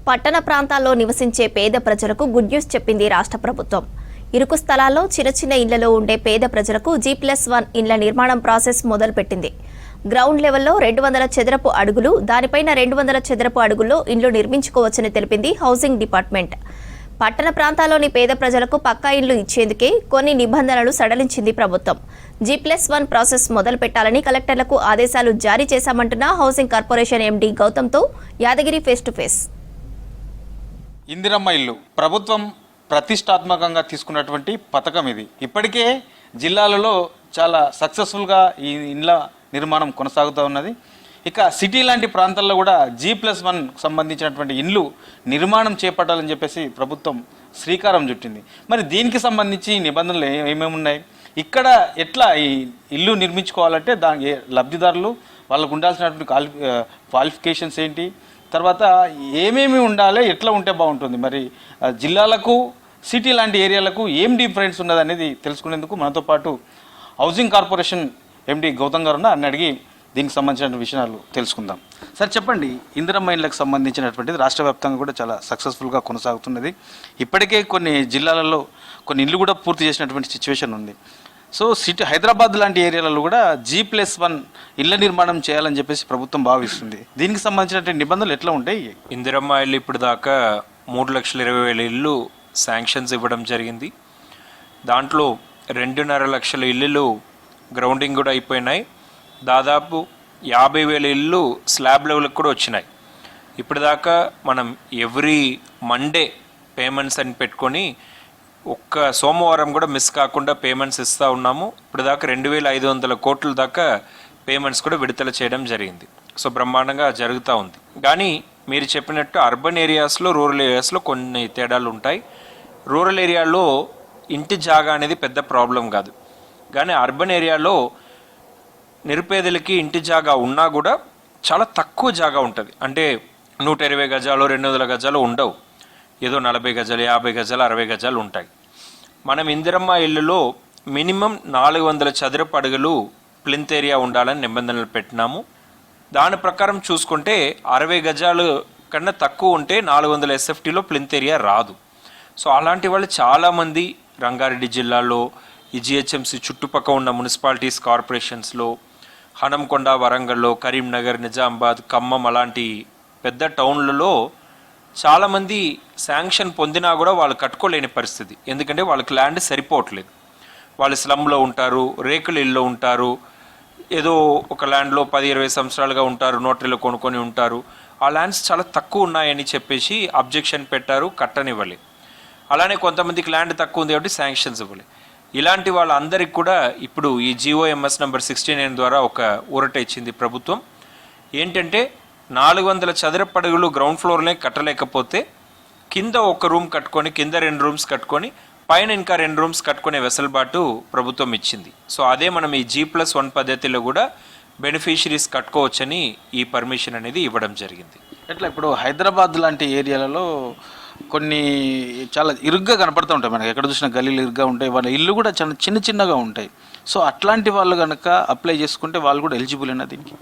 పట్టణ ప్రాంతాల్లో నివసించే పేద ప్రజలకు గుడ్ న్యూస్ చెప్పింది రాష్ట్ర ప్రభుత్వం. ఇరుకు స్థలాల్లో చిన్న చిన్న ఇళ్లలో ఉండే పేద ప్రజలకు G+1 ఇండ్ల నిర్మాణం ప్రాసెస్ మొదలుపెట్టింది. గ్రౌండ్ లెవెల్లో 200 చదరపు అడుగులు, దానిపైన 200 చదరపు అడుగుల్లో ఇండ్లు నిర్మించుకోవచ్చని తెలిపింది హౌసింగ్ డిపార్ట్మెంట్. పట్టణ ప్రాంతాల్లోని పేద ప్రజలకు పక్కా ఇండ్లు ఇచ్చేందుకే కొన్ని నిబంధనలు సడలించింది ప్రభుత్వం. G+1 ప్రాసెస్ మొదలు పెట్టాలని కలెక్టర్లకు ఆదేశాలు జారీ చేశామంటున్న హౌసింగ్ కార్పొరేషన్ ఎండీ గౌతమ్తో Yadagiri face to face. Indiramma ఇల్లు ప్రభుత్వం ప్రతిష్టాత్మకంగా తీసుకున్నటువంటి పథకం ఇది. ఇప్పటికే జిల్లాలలో చాలా సక్సెస్ఫుల్గా ఈ ఇండ్ల నిర్మాణం కొనసాగుతూ ఉన్నది. ఇక సిటీ లాంటి ప్రాంతాల్లో కూడా G+1 సంబంధించినటువంటి ఇండ్లు నిర్మాణం చేపట్టాలని చెప్పేసి ప్రభుత్వం శ్రీకారం చుట్టింది. మరి దీనికి సంబంధించి నిబంధనలు ఏమేమి ఉన్నాయి, ఇక్కడ ఎట్లా ఈ ఇల్లు నిర్మించుకోవాలంటే దాని లబ్ధిదారులు వాళ్ళకు ఉండాల్సినటువంటి క్వాలిఫికేషన్స్ ఏంటి, తర్వాత ఏమేమి ఉండాలి, ఎట్లా ఉంటే బాగుంటుంది, మరి జిల్లాలకు సిటీ లాంటి ఏరియాలకు ఏం డిఫరెన్స్ ఉన్నది అనేది తెలుసుకునేందుకు మనతో పాటు హౌసింగ్ కార్పొరేషన్ ఎండీ గౌతమ్ గారు అన్న అడిగి దీనికి సంబంధించిన విషయాలు తెలుసుకుందాం. సార్ చెప్పండి, ఇందిరమ్మ ఇండ్లకు సంబంధించినటువంటిది రాష్ట్ర వ్యాప్తంగా కూడా చాలా సక్సెస్ఫుల్గా కొనసాగుతున్నది. ఇప్పటికే కొన్ని జిల్లాలలో కొన్ని ఇల్లు కూడా పూర్తి చేసినటువంటి సిచ్యువేషన్ ఉంది. సో సిటీ హైదరాబాద్ లాంటి ఏరియాలలో కూడా G+1 ఇళ్ల నిర్మాణం చేయాలని చెప్పేసి ప్రభుత్వం భావిస్తుంది. దీనికి సంబంధించినటువంటి నిబంధనలు ఎట్లా ఉంటాయి? ఇందిరమ్మ ఇల్లు ఇప్పుడు దాకా 3,20,000 ఇల్లు శాంక్షన్స్ ఇవ్వడం జరిగింది. దాంట్లో 2.5 లక్షల ఇల్లులు గ్రౌండింగ్ కూడా అయిపోయినాయి. దాదాపు 50,000 ఇల్లు స్లాబ్ లెవెల్కి కూడా వచ్చినాయి. ఇప్పటిదాకా మనం ఎవ్రీ మండే పేమెంట్స్ అని పెట్టుకొని ఒక్క సోమవారం కూడా మిస్ కాకుండా పేమెంట్స్ ఇస్తూ ఉన్నాము. ఇప్పటిదాకా 2,500 కోట్ల దాకా పేమెంట్స్ కూడా విడుదల చేయడం జరిగింది. సో బ్రహ్మాండంగా జరుగుతూ ఉంది. కానీ మీరు చెప్పినట్టు అర్బన్ ఏరియాస్లో, రూరల్ ఏరియాస్లో కొన్ని తేడాలు ఉంటాయి. రూరల్ ఏరియాలో ఇంటి జాగా అనేది పెద్ద ప్రాబ్లం కాదు, కానీ అర్బన్ ఏరియాలో నిరుపేదలకి ఇంటి జాగా ఉన్నా కూడా చాలా తక్కువ జాగా ఉంటుంది. అంటే 120 గజాలు, 200 గజాలు ఉండవు, ఏదో 40 గజాలు, 50 గజాలు, 60 గజాలు ఉంటాయి. మనం ఇందిరమ్మ ఇళ్ళలో మినిమం 400 చదరపు అడుగులు ప్లింత్ ఏరియా ఉండాలని నిబంధనలు పెట్టినాము. దాని ప్రకారం చూసుకుంటే 60 గజాలు కన్నా తక్కువ ఉంటే 400 SFTలో ప్లింత్ ఏరియా రాదు. సో అలాంటి వాళ్ళు చాలామంది రంగారెడ్డి జిల్లాలో, ఈ GHMC చుట్టుపక్కల ఉన్న మున్సిపాలిటీస్, కార్పొరేషన్స్లో, హనంకొండ, వరంగల్లో, కరీంనగర్, నిజామాబాద్, ఖమ్మం అలాంటి పెద్ద టౌన్లలో చాలామంది శాంక్షన్ పొందినా కూడా వాళ్ళు కట్టుకోలేని పరిస్థితి. ఎందుకంటే వాళ్ళకి ల్యాండ్ సరిపోవట్లేదు. వాళ్ళు స్లమ్లో ఉంటారు, రేకుల ఇళ్ళలో ఉంటారు, ఏదో ఒక ల్యాండ్లో 10-20 సంవత్సరాలుగా ఉంటారు, నోటరీలో కొనుక్కొని ఉంటారు. ఆ ల్యాండ్స్ చాలా తక్కువ ఉన్నాయని చెప్పేసి అబ్జెక్షన్ పెట్టారు, కట్టనివ్వలే. అలానే కొంతమందికి ల్యాండ్ తక్కువ ఉంది కాబట్టి శాంక్షన్స్ ఇవ్వలే. ఇలాంటి వాళ్ళందరికీ కూడా ఇప్పుడు ఈ GOMS నెంబర్ 69 ద్వారా ఒక ఊరట ఇచ్చింది ప్రభుత్వం. ఏంటంటే 400 చదరపు అడుగులు గ్రౌండ్ ఫ్లోర్నే కట్టలేకపోతే కింద ఒక రూమ్ కట్టుకొని, కింద 2 రూమ్స్ కట్టుకొని, పైన ఇంకా 2 రూమ్స్ కట్టుకునే వెసులుబాటు ప్రభుత్వం ఇచ్చింది. సో అదే మనం ఈ G+1 పద్ధతిలో కూడా బెనిఫిషరీస్ కట్టుకోవచ్చని ఈ పర్మిషన్ అనేది ఇవ్వడం జరిగింది. ఎట్లా ఇప్పుడు హైదరాబాద్ లాంటి ఏరియాలలో కొన్ని చాలా ఇరుగ్గా కనపడుతూ ఉంటాయి, మనకి ఎక్కడ చూసినా గల్లీలు ఇరుగ్గా ఉంటాయి, వాళ్ళ ఇల్లు కూడా చాలా చిన్న చిన్నగా ఉంటాయి. సో అట్లాంటి వాళ్ళు కనుక అప్లై చేసుకుంటే వాళ్ళు కూడా ఎలిజిబుల్ అయినా దీనికి?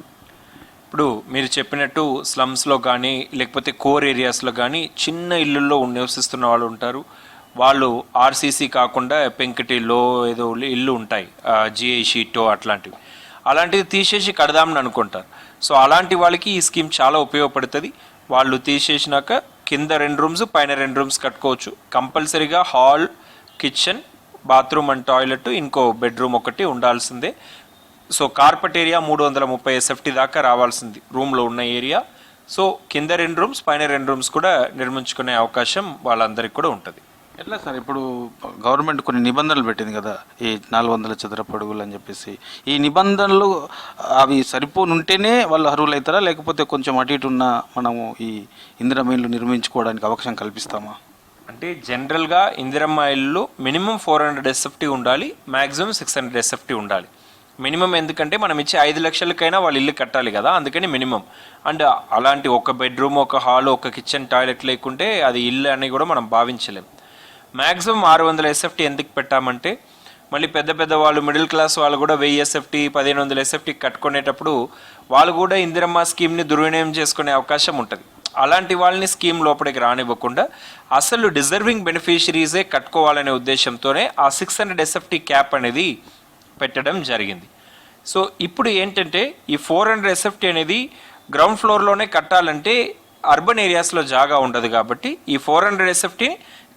ఇప్పుడు మీరు చెప్పినట్టు స్లమ్స్లో కానీ లేకపోతే కోర్ ఏరియాస్లో కానీ చిన్న ఇళ్ళల్లో నివసిస్తున్న వాళ్ళు ఉంటారు. వాళ్ళు RCC కాకుండా పెంకుటిల్లో ఏదో ఇల్లు ఉంటాయి, GI షీటో అట్లాంటివి, అలాంటివి తీసేసి కడదామని అనుకుంటారు. సో అలాంటి వాళ్ళకి ఈ స్కీమ్ చాలా ఉపయోగపడుతుంది. వాళ్ళు తీసేసినాక కింద 2 రూమ్స్, పైన 2 రూమ్స్ కట్టుకోవచ్చు. కంపల్సరీగా hall, kitchen, bathroom and toilet, ఇంకో బెడ్రూమ్ ఒకటి ఉండాల్సిందే. సో కార్పెట్ ఏరియా 330 SFT దాకా రావాల్సింది రూమ్లో ఉన్న ఏరియా. సో కింద 2 రూమ్స్, పైన 2 రూమ్స్ కూడా నిర్మించుకునే అవకాశం వాళ్ళందరికీ కూడా ఉంటుంది. ఎట్లా సార్, ఇప్పుడు గవర్నమెంట్ కొన్ని నిబంధనలు పెట్టింది కదా, ఈ 400 చదరపు అడుగులు అని చెప్పేసి. ఈ నిబంధనలు అవి సరిపోనుంటేనే వాళ్ళు అర్హులు అవుతారా, లేకపోతే కొంచెం అటు ఇటు ఉన్న మనము ఈ ఇందిరమ్మ ఇల్లు నిర్మించుకోవడానికి అవకాశం కల్పిస్తామా? అంటే జనరల్గా ఇందిరమ్మ ఇల్లు మినిమం 400 SFT ఉండాలి, మ్యాక్సిమం 600 SFT ఉండాలి. మినిమం ఎందుకంటే మనం ఇచ్చే 5 లక్షలకైనా వాళ్ళు ఇల్లు కట్టాలి కదా, అందుకని మినిమం. అండ్ అలాంటి ఒక బెడ్రూమ్, ఒక హాల్, ఒక కిచెన్, టాయిలెట్ లేకుంటే అది ఇల్లు అని కూడా మనం భావించలేం. మ్యాక్సిమం 600 SFT ఎందుకు పెట్టామంటే మళ్ళీ పెద్ద పెద్ద వాళ్ళు, మిడిల్ క్లాస్ వాళ్ళు కూడా 1000 SFT, 1500 SFT కట్టుకునేటప్పుడు వాళ్ళు కూడా ఇందిరమ్మ స్కీమ్ని దుర్వినియోగం చేసుకునే అవకాశం ఉంటుంది. అలాంటి వాళ్ళని స్కీమ్ లోపలికి రానివ్వకుండా అసలు డిజర్వింగ్ బెనిఫిషరీసే కట్టుకోవాలనే ఉద్దేశంతోనే ఆ 600 SFT క్యాప్ అనేది పెట్టడం జరిగింది. సో ఇప్పుడు ఏంటంటే ఈ 400 SFT అనేది గ్రౌండ్ ఫ్లోర్లోనే కట్టాలంటే అర్బన్ ఏరియాస్లో జాగా ఉండదు కాబట్టి ఈ 400 SFT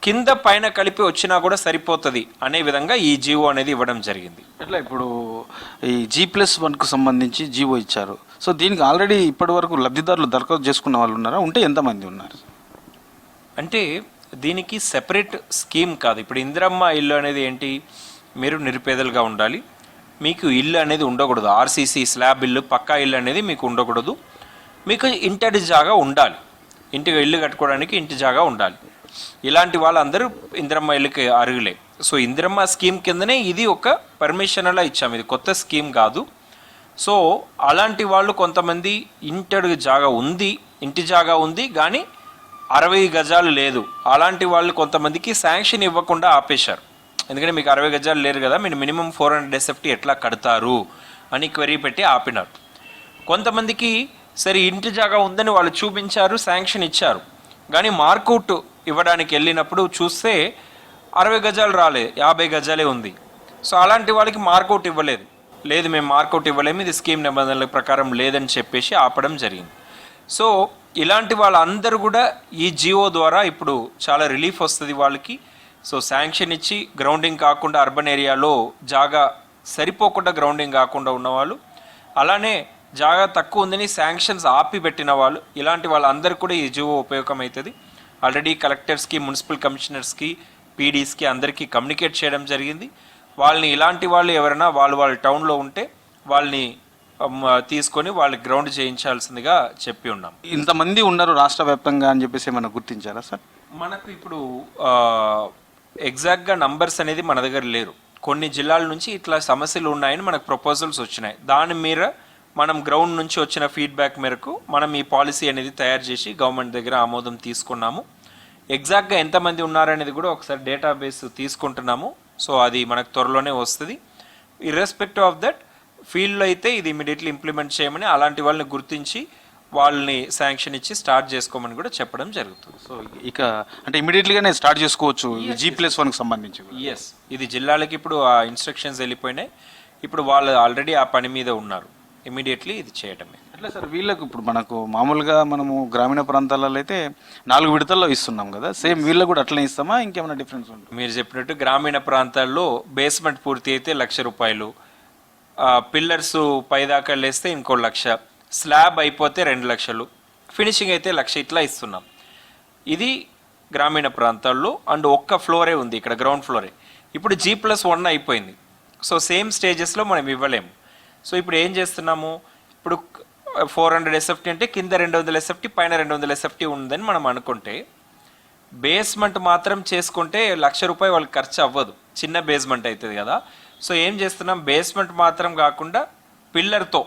కింద పైన కలిపి వచ్చినా కూడా సరిపోతుంది అనే విధంగా ఈ జీవో అనేది ఇవ్వడం జరిగింది. ఎట్లా ఇప్పుడు ఈ G+1కు సంబంధించి జీవో ఇచ్చారు. సో దీనికి ఆల్రెడీ ఇప్పటి వరకు లబ్ధిదారులు దరఖాస్తు చేసుకున్న వాళ్ళు ఉన్నారా, ఉంటే ఎంతమంది ఉన్నారు? అంటే దీనికి సెపరేట్ స్కీమ్ కాదు. ఇప్పుడు ఇందిరమ్మ ఇల్లు అనేది ఏంటి, మీరు నిరుపేదలుగా ఉండాలి, మీకు ఇల్లు అనేది ఉండకూడదు, ఆర్సీసీ స్లాబ్ ఇల్లు పక్కా ఇల్లు అనేది మీకు ఉండకూడదు, మీకు ఇంటి జాగా ఉండాలి, ఇంటికి ఇల్లు కట్టుకోవడానికి ఇంటి జాగా ఉండాలి. ఇలాంటి వాళ్ళందరూ ఇందిరమ్మ ఇల్లుకి అర్హులే. సో ఇందిరమ్మ స్కీమ్ కిందనే ఇది ఒక పర్మిషన్ అలా ఇచ్చాము, ఇది కొత్త స్కీమ్ కాదు. సో అలాంటి వాళ్ళు కొంతమంది ఇంటి జాగా ఉంది కానీ 60 గజాలు లేదు, అలాంటి వాళ్ళు కొంతమందికి శాంక్షన్ ఇవ్వకుండా ఆపేశారు. ఎందుకంటే మీకు 60 గజాలు లేరు కదా, మీరు మినిమం 400 SFT ఎట్లా కడతారు అని క్వెరీ పెట్టి ఆపినారు. కొంతమందికి సరే ఇంటి జాగా ఉందని వాళ్ళు చూపించారు, శాంక్షన్ ఇచ్చారు, కానీ మార్కౌట్ ఇవ్వడానికి వెళ్ళినప్పుడు చూస్తే 60 గజాలు రాలేదు, 50 గజాలే ఉంది. సో అలాంటి వాళ్ళకి మార్కౌట్ ఇవ్వలేదు, లేదు మేము మార్కౌట్ ఇవ్వలేము, ఇది స్కీమ్ నిబంధనల ప్రకారం లేదని చెప్పేసి ఆపడం జరిగింది. సో ఇలాంటి వాళ్ళందరూ కూడా ఈ జియో ద్వారా ఇప్పుడు చాలా రిలీఫ్ వస్తుంది వాళ్ళకి. సో శాంక్షన్ ఇచ్చి గ్రౌండింగ్ కాకుండా అర్బన్ ఏరియాలో జాగా సరిపోకుండా గ్రౌండింగ్ కాకుండా ఉన్నవాళ్ళు, అలానే జాగా తక్కువ ఉందని శాంక్షన్స్ ఆపి పెట్టిన వాళ్ళు, ఇలాంటి వాళ్ళందరూ కూడా ఈ జియో ఉపయోగం అవుతుంది. ఆల్రెడీ కలెక్టర్స్కి, మున్సిపల్ కమిషనర్స్కి, పీడీస్కి అందరికీ కమ్యూనికేట్ చేయడం జరిగింది. వాళ్ళని ఇలాంటి వాళ్ళు ఎవరైనా వాళ్ళ టౌన్లో ఉంటే వాళ్ళని తీసుకొని వాళ్ళకి గ్రౌండ్ చేయించాల్సిందిగా చెప్పి ఉన్నాం. ఇంతమంది ఉన్నారు రాష్ట్ర వ్యాప్తంగా అని చెప్పేసి ఏమైనా గుర్తించారా సార్? మనకు ఇప్పుడు ఎగ్జాక్ట్గా నంబర్స్ అనేది మన దగ్గర లేరు. కొన్ని జిల్లాల నుంచి ఇట్లా సమస్యలు ఉన్నాయని మనకు ప్రపోజల్స్ వచ్చినాయి. దాని మీద మనం గ్రౌండ్ నుంచి వచ్చిన ఫీడ్బ్యాక్ మేరకు మనం ఈ పాలసీ అనేది తయారు చేసి గవర్నమెంట్ దగ్గర ఆమోదం తీసుకున్నాము. ఎగ్జాక్ట్గా ఎంతమంది ఉన్నారనేది కూడా ఒకసారి డేటాబేస్ తీసుకుంటున్నాము. సో అది మనకు త్వరలోనే వస్తుంది. ఇర్రెస్పెక్టివ్ ఆఫ్ దట్ ఫీల్డ్లో అయితే ఇది ఇమీడియట్లీ ఇంప్లిమెంట్ చేయమని, అలాంటి వాళ్ళని గుర్తించి వాళ్ళని శాంక్షన్ ఇచ్చి స్టార్ట్ చేసుకోమని కూడా చెప్పడం జరుగుతుంది. సో ఇక అంటే ఇమీడియట్లీగానే స్టార్ట్ చేసుకోవచ్చు G+1కి సంబంధించి. ఎస్, ఇది జిల్లాలకి ఇప్పుడు ఆ ఇన్స్ట్రక్షన్స్ వెళ్ళిపోయినాయి. ఇప్పుడు వాళ్ళు ఆల్రెడీ ఆ పని మీద ఉన్నారు. ఇమీడియట్లీ ఇది చేయటమే. ఎట్లా సార్ వీళ్ళకు ఇప్పుడు మనకు మామూలుగా మనము గ్రామీణ ప్రాంతాలలో అయితే 4 విడతల్లో ఇస్తున్నాం కదా, సేమ్ వీళ్ళకు కూడా అట్లనే ఇస్తామా, ఇంకేమైనా డిఫరెన్స్ ఉంటుంది? మీరు చెప్పినట్టు గ్రామీణ ప్రాంతాల్లో బేస్మెంట్ పూర్తి అయితే ₹1,00,000, పిల్లర్స్ పైదాకా లేస్తే ఇంకో 1,00,000, స్లాబ్ అయిపోతే 2,00,000, ఫినిషింగ్ అయితే 1,00,000 ఇట్లా ఇస్తున్నాం. ఇది గ్రామీణ ప్రాంతాల్లో. అండ్ ఒక్క ఫ్లోరే ఉంది ఇక్కడ, గ్రౌండ్ ఫ్లోరే. ఇప్పుడు G+1 అయిపోయింది. సో సేమ్ స్టేజెస్లో మనం ఇవ్వలేము. సో ఇప్పుడు ఏం చేస్తున్నాము, ఇప్పుడు 400 SFT అంటే కింద 200 SFT పైన 200 SFT ఉందని మనం అనుకుంటే, బేస్మెంట్ మాత్రం చేసుకుంటే ₹1,00,000 వాళ్ళకి ఖర్చు అవ్వదు, చిన్న బేస్మెంట్ అవుతుంది కదా. సో ఏం చేస్తున్నాం, బేస్మెంట్ మాత్రం కాకుండా పిల్లర్తో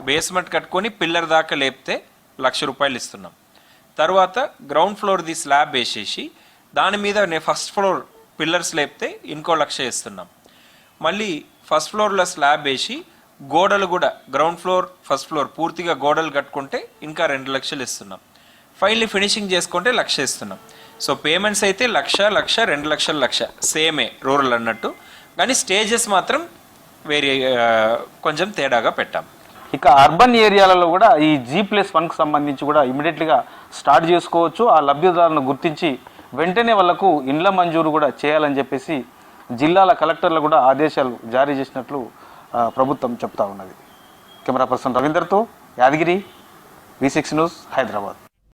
బేస్మెంట్ కట్టుకొని పిల్లర్ దాకా లేపితే ₹1,00,000 ఇస్తున్నాం. తర్వాత గ్రౌండ్ ఫ్లోర్ది స్లాబ్ వేసేసి దాని మీద ఫస్ట్ ఫ్లోర్ పిల్లర్స్ లేపితే ఇంకో 1,00,000 ఇస్తున్నాం. మళ్ళీ ఫస్ట్ ఫ్లోర్లో స్లాబ్ వేసి గోడలు కూడా గ్రౌండ్ ఫ్లోర్ ఫస్ట్ ఫ్లోర్ పూర్తిగా గోడలు కట్టుకుంటే ఇంకా 2,00,000 ఇస్తున్నాం. ఫైనల్లీ ఫినిషింగ్ చేసుకుంటే 1,00,000 ఇస్తున్నాం. సో పేమెంట్స్ అయితే 1,00,000, 2,00,000, 1,00,000 సేమే రూరల్ అన్నట్టు, కానీ స్టేజెస్ మాత్రం వేరే కొంచెం తేడాగా పెట్టాం. ఇక అర్బన్ ఏరియాలలో కూడా ఈ G+1కు సంబంధించి కూడా ఇమీడియట్లీగా స్టార్ట్ చేసుకోవచ్చు. ఆ లబ్ధిదారులను గుర్తించి వెంటనే వాళ్లకు ఇండ్ల మంజూరు కూడా చేయాలని చెప్పేసి జిల్లాల కలెక్టర్లు కూడా ఆదేశాలు జారీ చేసినట్లు ప్రభుత్వం చెప్తా ఉన్నది. కెమెరా పర్సన్ రవీందర్తో యాదగిరి, V6 న్యూస్, హైదరాబాద్.